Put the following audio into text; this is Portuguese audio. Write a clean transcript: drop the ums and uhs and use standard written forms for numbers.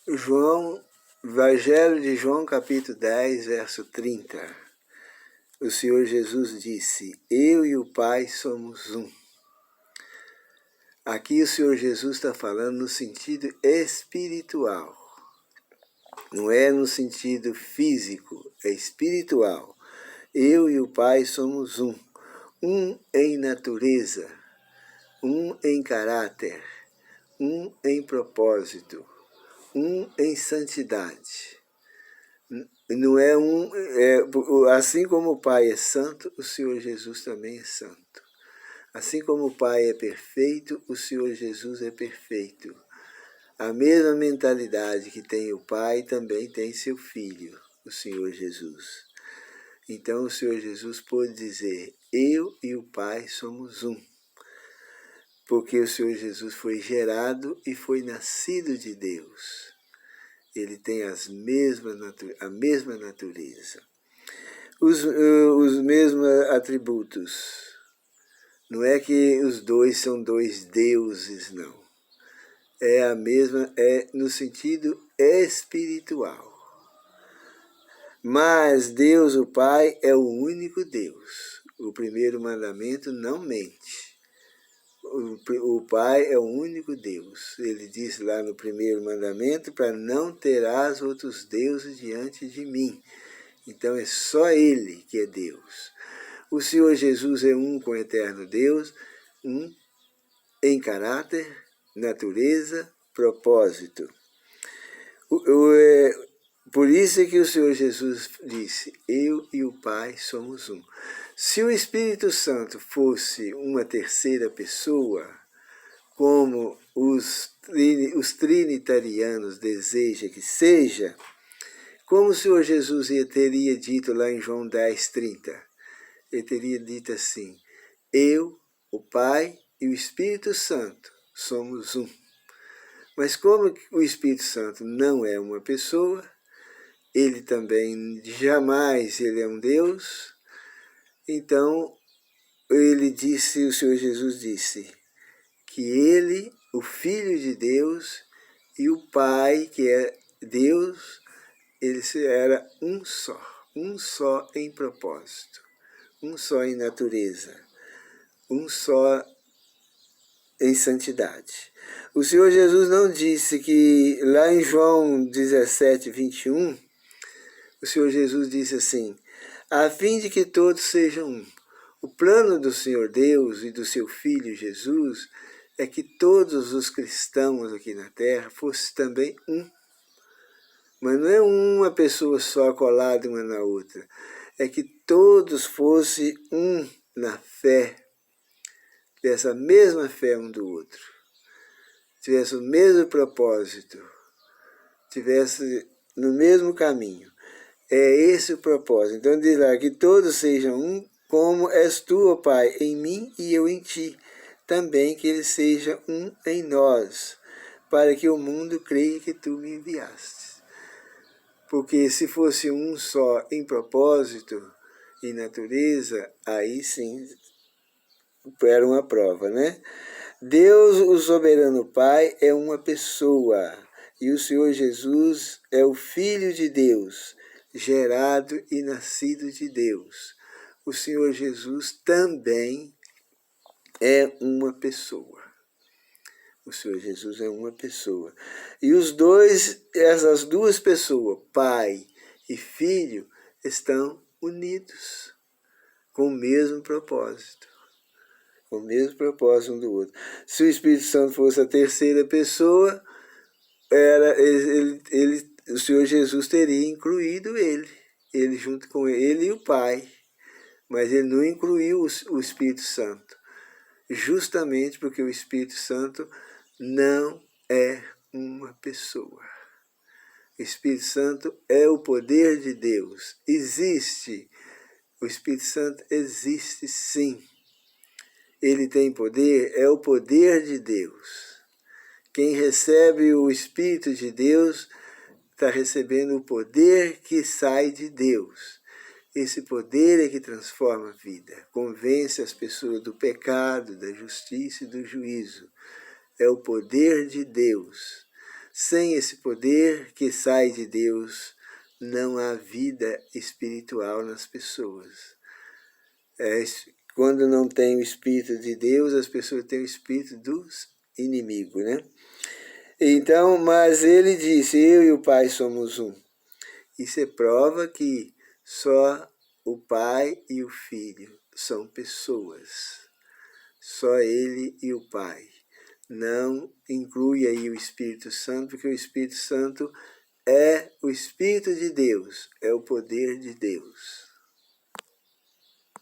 Evangelho de João, capítulo 10, verso 30. O Senhor Jesus disse: eu e o Pai somos um. Aqui o Senhor Jesus está falando no sentido espiritual. Não é no sentido físico, é espiritual. Eu e o Pai somos um. Um em natureza, um em caráter, um em propósito, um em santidade. Não é assim como o Pai é santo, o Senhor Jesus também é santo. Assim como o Pai é perfeito, o Senhor Jesus é perfeito. A mesma mentalidade que tem o Pai também tem seu Filho, o Senhor Jesus. Então o Senhor Jesus pôde dizer: eu e o Pai somos um. Porque o Senhor Jesus foi gerado e foi nascido de Deus. Ele tem a mesma natureza, os mesmos atributos. Não é que os dois são dois deuses, não. É a mesma, é no sentido espiritual. Mas Deus, o Pai, é o único Deus. O primeiro mandamento não mente. O Pai é o único Deus. Ele diz lá no primeiro mandamento: para não terás outros deuses diante de mim. Então é só Ele que é Deus. O Senhor Jesus é um com o eterno Deus, um em caráter, natureza, propósito. Por isso é que o Senhor Jesus disse: eu e o Pai somos um. Se o Espírito Santo fosse uma terceira pessoa, como os trinitarianos desejam que seja, como o Senhor Jesus teria dito lá em João 10, 30? Ele teria dito assim: eu, o Pai e o Espírito Santo somos um. Mas como o Espírito Santo não é uma pessoa, ele também jamais ele é um Deus, então o Senhor Jesus disse que ele, o Filho de Deus, e o Pai, que é Deus, eles eram um só em propósito, um só em natureza, um só em santidade. O Senhor Jesus não disse que, lá em João 17, 21, o Senhor Jesus disse assim: a fim de que todos sejam um. O plano do Senhor Deus e do seu Filho Jesus é que todos os cristãos aqui na Terra fossem também um. Mas não é uma pessoa só colada uma na outra. É que todos fossem um na fé, tivesse a mesma fé um do outro, tivesse o mesmo propósito, tivesse no mesmo caminho. É esse o propósito. Então diz lá que todos sejam um, como és tu, ó Pai, em mim e eu em ti. Também que ele seja um em nós, para que o mundo creia que tu me enviaste. Porque se fosse um só em propósito e natureza, aí sim era uma prova, né? Deus, o soberano Pai, é uma pessoa, e o Senhor Jesus é o Filho de Deus, gerado e nascido de Deus. O Senhor Jesus também é uma pessoa. O Senhor Jesus é uma pessoa. E essas duas pessoas, Pai e Filho, estão unidos com o mesmo propósito. Com o mesmo propósito um do outro. Se o Espírito Santo fosse a terceira pessoa, o Senhor Jesus teria incluído ele junto com ele e o Pai. Mas ele não incluiu o Espírito Santo, justamente porque o Espírito Santo não é uma pessoa. O Espírito Santo é o poder de Deus. Existe. O Espírito Santo existe sim. Ele tem poder, é o poder de Deus. Quem recebe o Espírito de Deus está recebendo o poder que sai de Deus. Esse poder é que transforma a vida, convence as pessoas do pecado, da justiça e do juízo. É o poder de Deus. Sem esse poder que sai de Deus, não há vida espiritual nas pessoas. Quando não tem o Espírito de Deus, as pessoas têm o Espírito dos inimigos, né? Então, mas ele disse, eu e o Pai somos um. Isso é prova que só o Pai e o Filho são pessoas. Só ele e o Pai. Não inclui aí o Espírito Santo, porque o Espírito Santo é o Espírito de Deus, é o poder de Deus.